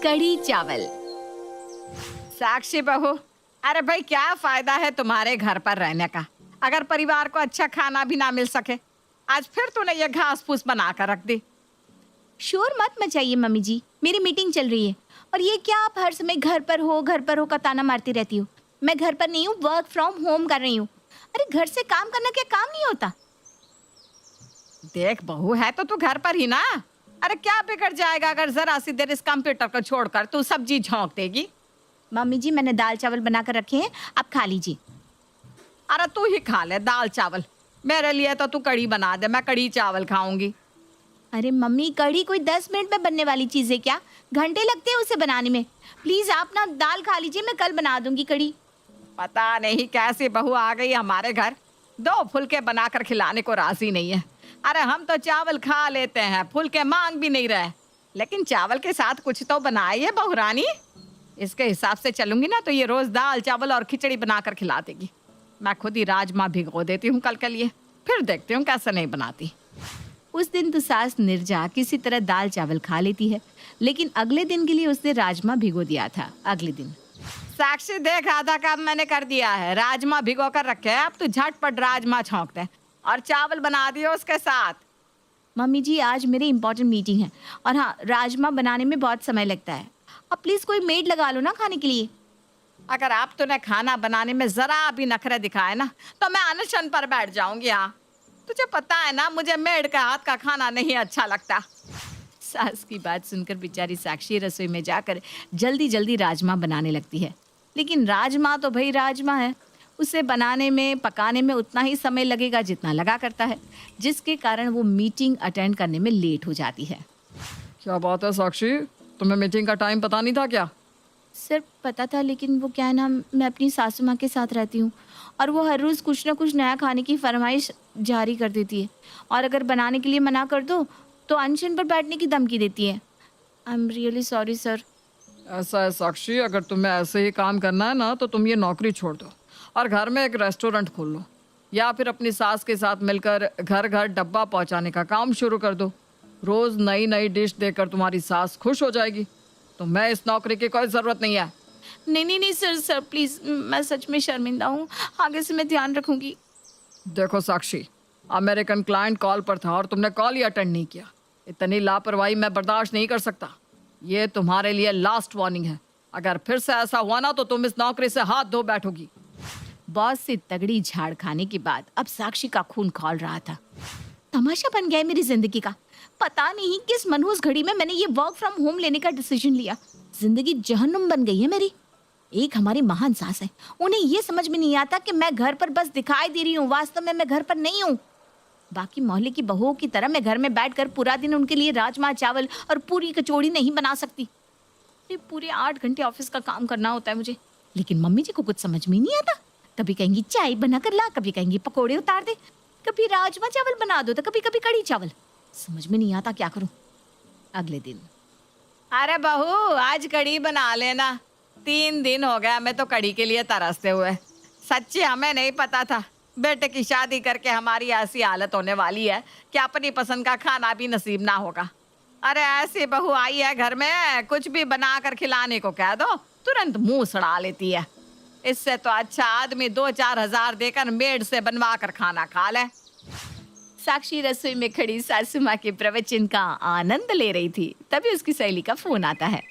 कढ़ी चावल। साक्षी बहू, अरे भाई क्या फायदा है तुम्हारे घर पर रहने का अगर परिवार को अच्छा खाना भी ना मिल सके। आज फिर तूने ये घास फूस बना कर रख दी। शोर मत मचाइए मम्मी जी, मेरी मीटिंग चल रही है। और ये क्या आप हर समय घर पर हो का ताना मारती रहती हो। मैं घर पर नहीं हूँ, वर्क फ्रॉम होम कर रही हूँ। अरे घर से काम करना क्या काम नहीं होता? देख बहू, है तो तू घर पर ही ना। अरे क्या बिगड़ जाएगा अगर जरा सी देर इस कंप्यूटर को छोड़कर तू सब्जी झोंक देगी। मम्मी जी, मैंने दाल चावल बना कर रखे हैं, आप खा लीजिए। अरे तू ही खा ले दाल चावल, मेरे लिए तो तू कढ़ी बना दे, मैं कढ़ी चावल खाऊंगी। अरे मम्मी, कढ़ी कोई 10 मिनट में बनने वाली चीज़ है क्या? घंटे लगते हैं उसे बनाने में। प्लीज़ आप ना दाल खा लीजिए, मैं कल बना दूंगी कढ़ी। पता नहीं कैसी बहू आ गई हमारे घर, 2 फुलके बनाकर खिलाने को राजी नहीं है। अरे हम तो चावल खा लेते हैं, फुलके मांग भी नहीं रहे, लेकिन चावल के साथ कुछ तो बनाइए बहू रानी। इसके हिसाब से चलूंगी ना तो ये रोज दाल चावल और खिचड़ी बनाकर खिला देगी। मैं खुद ही राजमा भिगो देती हूँ कल के लिए, फिर देखती हूँ कैसे नहीं बनाती। उस दिन तो सास निर्जा किसी तरह दाल चावल खा लेती है, लेकिन अगले दिन के लिए उसने राजमा भिगो दिया था। अगले दिन साक्षी देख, आधा काम मैंने कर दिया है, राजमा भिगो कर रखे हैं। अब तू झटपट राजमा छौंक दे और चावल बना दियो उसके साथ। मम्मी जी, आज मेरी इंपॉर्टेंट मीटिंग है और हाँ, राजमा बनाने में बहुत समय लगता है। अब प्लीज़ कोई मेड लगा लो ना खाने के लिए। अगर आप तूने खाना बनाने में जरा भी नखरे दिखाए ना तो मैं अनशन पर बैठ जाऊंगी। हाँ, तुझे पता है ना मुझे मेड का हाथ का खाना नहीं अच्छा लगता। सास की बात सुनकर बेचारी साक्षी रसोई में जाकर जल्दी जल्दी राजमा बनाने लगती है। लेकिन राजमा तो भाई राजमा है, उसे बनाने में पकाने में उतना ही समय लगेगा जितना लगा करता है, जिसके कारण वो मीटिंग अटेंड करने में लेट हो जाती है। क्या बात है साक्षी, तुम्हें मीटिंग का टाइम पता नहीं था क्या? सर पता था, लेकिन वो क्या है ना, मैं अपनी सासू माँ के साथ रहती हूँ और वो हर रोज़ कुछ ना कुछ नया खाने की फरमाइश जारी कर देती है, और अगर बनाने के लिए मना कर दो तो अनशन पर बैठने की धमकी देती है। I am really sorry sir. ऐसा है साक्षी, अगर तुम्हें ऐसे ही काम करना है ना तो तुम ये नौकरी छोड़ दो और घर में एक रेस्टोरेंट खोल लो, या फिर अपनी सास के साथ मिलकर घर घर डब्बा पहुंचाने का काम शुरू कर दो। रोज नई नई डिश देकर तुम्हारी सास खुश हो जाएगी। तो मैं इस नौकरी की कोई ज़रूरत नहीं है। नहीं सर प्लीज़, मैं सच में शर्मिंदा हूँ, आगे से मैं ध्यान रखूँगी। देखो साक्षी, अमेरिकन क्लाइंट कॉल पर था और तुमने कॉल ही अटेंड नहीं किया। इतनी लापरवाही मैं बर्दाश्त नहीं कर सकता। ये तुम्हारे लिए लास्ट वार्निंग है, अगर फिर से ऐसा हुआ ना तो तुम इस नौकरी से हाथ धो बैठोगी। बॉस से तगड़ी झाड़ खाने के बाद अब साक्षी का खून खौल रहा था। तमाशा बन गया है मेरी जिंदगी का। पता नहीं किस मनहूस घड़ी में मैंने ये वर्क फ्रॉम होम लेने का डिसीजन लिया। जिंदगी जहन्नुम बन गई है मेरी। एक हमारी महान सास है, उन्हें ये समझ में नहीं आता कि मैं घर पर बस दिखाई दे रही हूँ, वास्तव में मैं घर पर नहीं हूँ। बाकी मोहल्ले की बहुओं की तरह मैं घर में बैठकर पूरा दिन उनके लिए राजमा चावल और पूरी कचौड़ी नहीं बना सकती। पूरे 8 घंटे ऑफिस का काम करना होता है मुझे। लेकिन मम्मी जी को कुछ समझ में नहीं आता। कभी कहेंगी चाय बना कर ला, कभी कहेंगी पकोड़े उतार दे, कभी राजमा चावल बना दो, तो कभी कभी कढ़ी चावल। समझ में नहीं आता क्या करूं। अगले दिन, अरे बहू आज कढ़ी बना लेना, 3 दिन हो गया मैं तो कढ़ी के लिए तरसते हुए। सच्ची हमें नहीं पता था बेटे की शादी करके हमारी ऐसी हालत होने वाली है कि अपनी पसंद का खाना भी नसीब ना होगा। अरे ऐसी बहू आई है घर में, कुछ भी बना कर खिलाने को कह दो तुरंत मुंह सड़ा लेती है। इससे तो अच्छा आदमी 2-4 हजार देकर मेड से बनवा कर खाना खा ले। साक्षी रसोई में खड़ी सासू माँ के प्रवचन का आनंद ले रही थी, तभी उसकी सहेली का फोन आता है।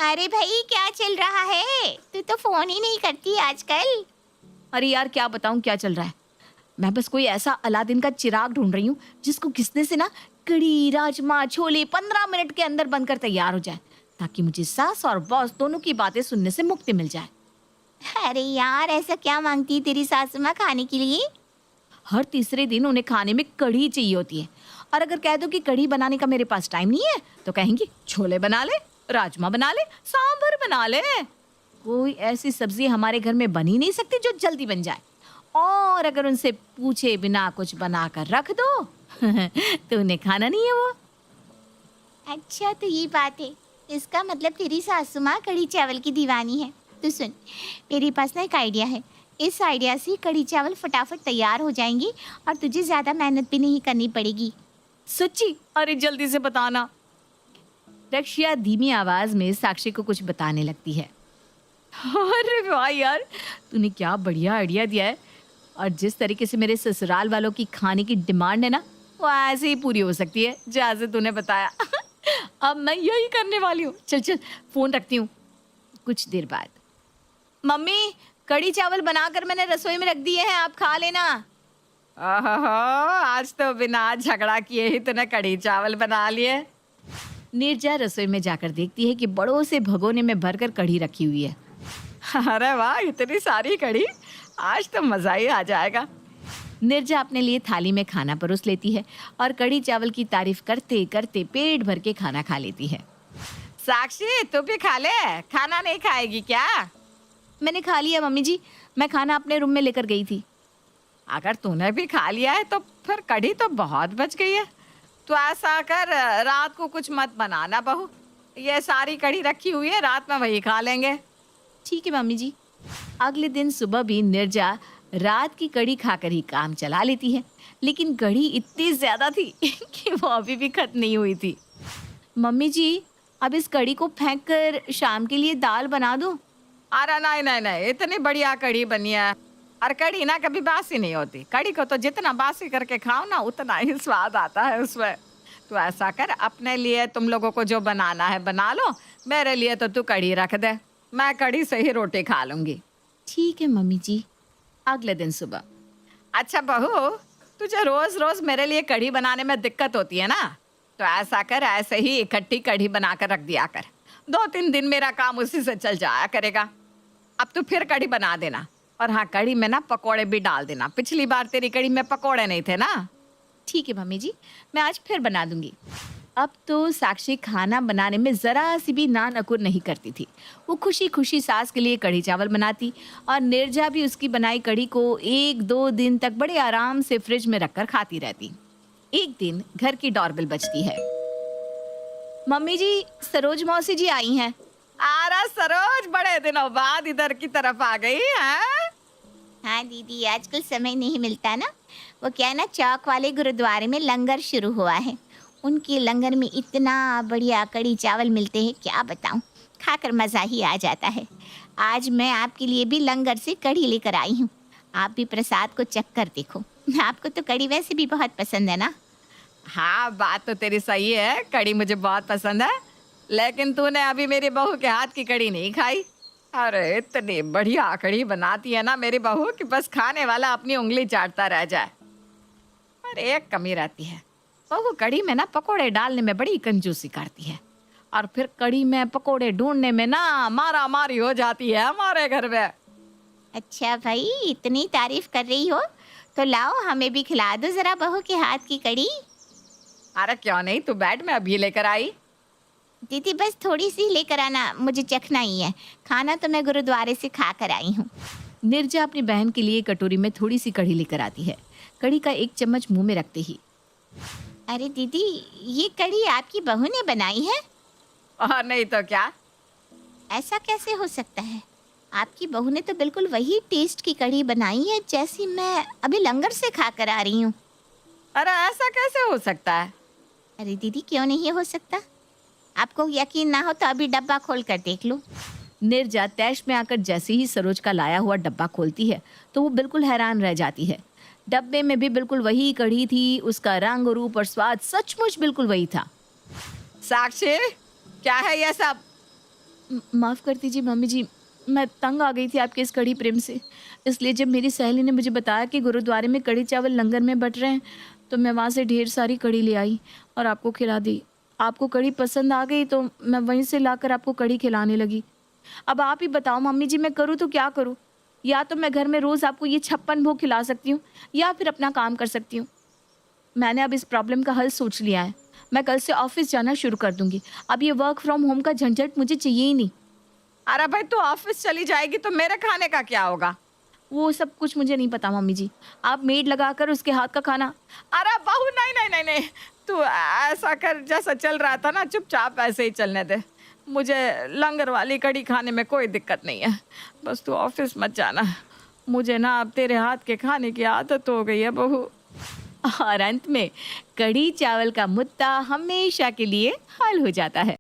अरे भाई क्या चल रहा है? तू तो फोन ही नहीं करती आजकल। अरे यार क्या बताऊं क्या चल रहा है। मैं बस कोई ऐसा अलादीन का चिराग ढूंढ रही हूँ जिसको घिसने से ना कढ़ी राजमा छोले 15 मिनट के अंदर बनकर तैयार हो जाए, ताकि मुझे सास और बॉस दोनों की बातें सुनने से मुक्ति मिल जाए। अरे यार ऐसा क्या मांगती है तेरी सासू माँ खाने के लिए? हर तीसरे दिन उन्हें खाने में कढ़ी चाहिए होती है, और अगर कह दो कि कढ़ी बनाने का मेरे पास टाइम नहीं है तो कहेंगी छोले बना ले, राजमा बना ले, सांभर बना ले। कोई ऐसी सब्जी हमारे घर में बन ही नहीं सकती जो जल्दी बन जाए। और अगर उनसे पूछे बिना कुछ बना कर रख दो तो उन्हें खाना नहीं है वो। अच्छा तो ये बात है, इसका मतलब तेरी सासू माँ कढ़ी चावल की दीवानी है। तो सुन, मेरे पास ना एक आइडिया है। इस आइडिया से कढ़ी चावल फटाफट तैयार हो जाएंगी और तुझे ज़्यादा मेहनत भी नहीं करनी पड़ेगी। सच्ची? अरे जल्दी से बताना। रक्षिया धीमी आवाज में साक्षी को कुछ बताने लगती है। अरे वाह यार, तूने क्या बढ़िया आइडिया दिया है। और जिस तरीके से मेरे ससुराल वालों की खाने की डिमांड है ना, वो ऐसे ही पूरी हो सकती है जैसे तूने बताया। अब मैं यही करने वाली हूँ। चल चल फोन रखती हूँ। कुछ देर बाद, मम्मी कढ़ी चावल बनाकर मैंने रसोई में रख दिए हैं, आप खा लेना। ओहो, आज तो बिना झगड़ा किए ही तूने कढ़ी चावल बना लिए। नीरजा रसोई में जाकर देखती है कि बड़ों से भगोने में भरकर कढ़ी रखी हुई है। अरे वाह, इतनी सारी कढ़ी, आज तो मजा ही आ जाएगा। नीरजा अपने लिए थाली में खाना परोस लेती है और कढ़ी चावल की तारीफ करते करते पेट भर के खाना खा लेती है। साक्षी, तू भी खा ले, खाना नहीं खाएगी क्या? मैंने खा लिया मम्मी जी, मैं खाना अपने रूम में लेकर गई थी। अगर तूने भी खा लिया है तो फिर कढ़ी तो बहुत बच गई है। तो ऐसा कर, रात को कुछ मत बनाना बहू, ये सारी कढ़ी रखी हुई है, रात में वही खा लेंगे। ठीक है मम्मी जी। अगले दिन सुबह भी नीरजा रात की कढ़ी खाकर ही काम चला लेती है, लेकिन कढ़ी इतनी ज्यादा थी कि वो अभी भी खत्म नहीं हुई थी। मम्मी जी, अब इस कढ़ी को फेंक कर शाम के लिए दाल बना दो। अरे नहीं नहीं नहीं, इतनी बढ़िया कढ़ी बनी है। और कढ़ी ना कभी बासी नहीं होती। कढ़ी को तो जितना बासी करके खाओ ना, उतना ही स्वाद आता है उसमें। तो ऐसा कर, अपने लिए तुम लोगों को जो बनाना है बना लो, मेरे लिए तो तू कढ़ी रख दे, मैं कढ़ी से ही रोटी खा लूंगी। ठीक है मम्मी जी। अगले दिन सुबह, अच्छा बहू, तुझे रोज रोज मेरे लिए कढ़ी बनाने में दिक्कत होती है ना, तो ऐसा कर, ऐसे ही इकट्ठी कढ़ी बनाकर रख दिया कर। 2-3 दिन मेरा काम उसी से चल जाया करेगा। अब तो फिर कढ़ी बना देना। और हाँ, कढ़ी में ना पकोड़े भी डाल देना। पिछली बार तेरी कढ़ी में पकोड़े नहीं थे ना। ठीक है मम्मी जी, मैं आज फिर बना दूंगी। अब तो साक्षी खाना बनाने में ज़रा सी भी ना नकुर नहीं करती थी। वो खुशी खुशी सास के लिए कढ़ी चावल बनाती और नीरजा भी उसकी बनाई कढ़ी को 1-2 दिन तक बड़े आराम से फ्रिज में रखकर खाती रहती। एक दिन घर की डोरबेल बजती है। मम्मी जी, सरोज मौसी जी आई हैं। अरे सरोज, बड़े दिनों बाद इधर की तरफ आ गई है। हाँ दीदी, आजकल समय नहीं मिलता ना। वो क्या है ना, चौक वाले गुरुद्वारे में लंगर शुरू हुआ है। उनके लंगर में इतना बढ़िया कढ़ी चावल मिलते हैं, क्या बताऊं, खाकर मज़ा ही आ जाता है। आज मैं आपके लिए भी लंगर से कढ़ी लेकर आई हूँ। आप भी प्रसाद को चख कर देखो। आपको तो कढ़ी वैसे भी बहुत पसंद है ना। हाँ, बात तो तेरी सही है, कढ़ी मुझे बहुत पसंद है। लेकिन तूने अभी मेरी बहू के हाथ की कढ़ी नहीं खाई। अरे इतनी बढ़िया कढ़ी बनाती है ना मेरी बहू कि बस खाने वाला अपनी उंगली चाटता रह जाए। पर एक कमी रहती है, बहू कढ़ी में ना पकोड़े डालने में बड़ी कंजूसी करती है। और फिर कढ़ी में पकोड़े ढूंढने में ना मारा मारी हो जाती है हमारे घर में। अच्छा भाई, इतनी तारीफ कर रही हो तो लाओ, हमें भी खिला दो ज़रा बहू के हाथ की कढ़ी। अरे क्यों नहीं, तू बैठ, मैं अभी लेकर आई। दीदी बस थोड़ी सी लेकर आना, मुझे चखना ही है। खाना तो मैं गुरुद्वारे से खा कर आई हूँ। नीरजा अपनी बहन के लिए कटोरी में थोड़ी सी कढ़ी लेकर आती है। कढ़ी का एक चम्मच मुंह में रखते ही, अरे दीदी, ये कढ़ी आपकी बहू ने बनाई है? और नहीं तो क्या। ऐसा कैसे हो सकता है? आपकी बहू ने तो बिल्कुल वही टेस्ट की कढ़ी बनाई है जैसी मैं अभी लंगर से खा कर आ रही हूँ। अरे ऐसा कैसे हो सकता है? अरे दीदी, क्यों नहीं हो सकता? आपको यकीन ना हो तो अभी डब्बा खोल कर देख लो। नीरजा तैश में आकर जैसे ही सरोज का लाया हुआ डब्बा खोलती है तो वो बिल्कुल हैरान रह जाती है। डब्बे में भी बिल्कुल वही कढ़ी थी, उसका रंग, रूप और स्वाद सचमुच बिल्कुल वही था। साक्षी, क्या है ये सब? माफ़ कर दीजिए मम्मी जी, मैं तंग आ गई थी आपके इस कढ़ी प्रेम से। इसलिए जब मेरी सहेली ने मुझे बताया कि गुरुद्वारे में कढ़ी चावल लंगर में बट रहे हैं, तो मैं वहाँ से ढेर सारी कढ़ी ले आई और आपको खिला दी। आपको कढ़ी पसंद आ गई तो मैं वहीं से लाकर आपको कढ़ी खिलाने लगी। अब आप ही बताओ मम्मी जी, मैं करूँ तो क्या करूँ? या तो मैं घर में रोज़ आपको ये 56 भोग खिला सकती हूँ या फिर अपना काम कर सकती हूँ। मैंने अब इस प्रॉब्लम का हल सोच लिया है। मैं कल से ऑफिस जाना शुरू कर दूँगी। अब ये वर्क फ्रॉम होम का झंझट मुझे चाहिए ही नहीं। अरे भाई, तू ऑफिस चली जाएगी तो मेरे खाने का क्या होगा? वो सब कुछ मुझे नहीं पता मम्मी जी, आप मेड लगाकर उसके हाथ का खाना। अरे बहू, नहीं नहीं नहीं नहीं, तू ऐसा कर, जैसा चल रहा था ना चुपचाप ऐसे ही चलने दे। मुझे लंगर वाली कढ़ी खाने में कोई दिक्कत नहीं है, बस तू ऑफिस मत जाना। मुझे ना अब तेरे हाथ के खाने की आदत हो गई है बहू। और अंत में कढ़ी चावल का मुद्दा हमेशा के लिए हल हो जाता है।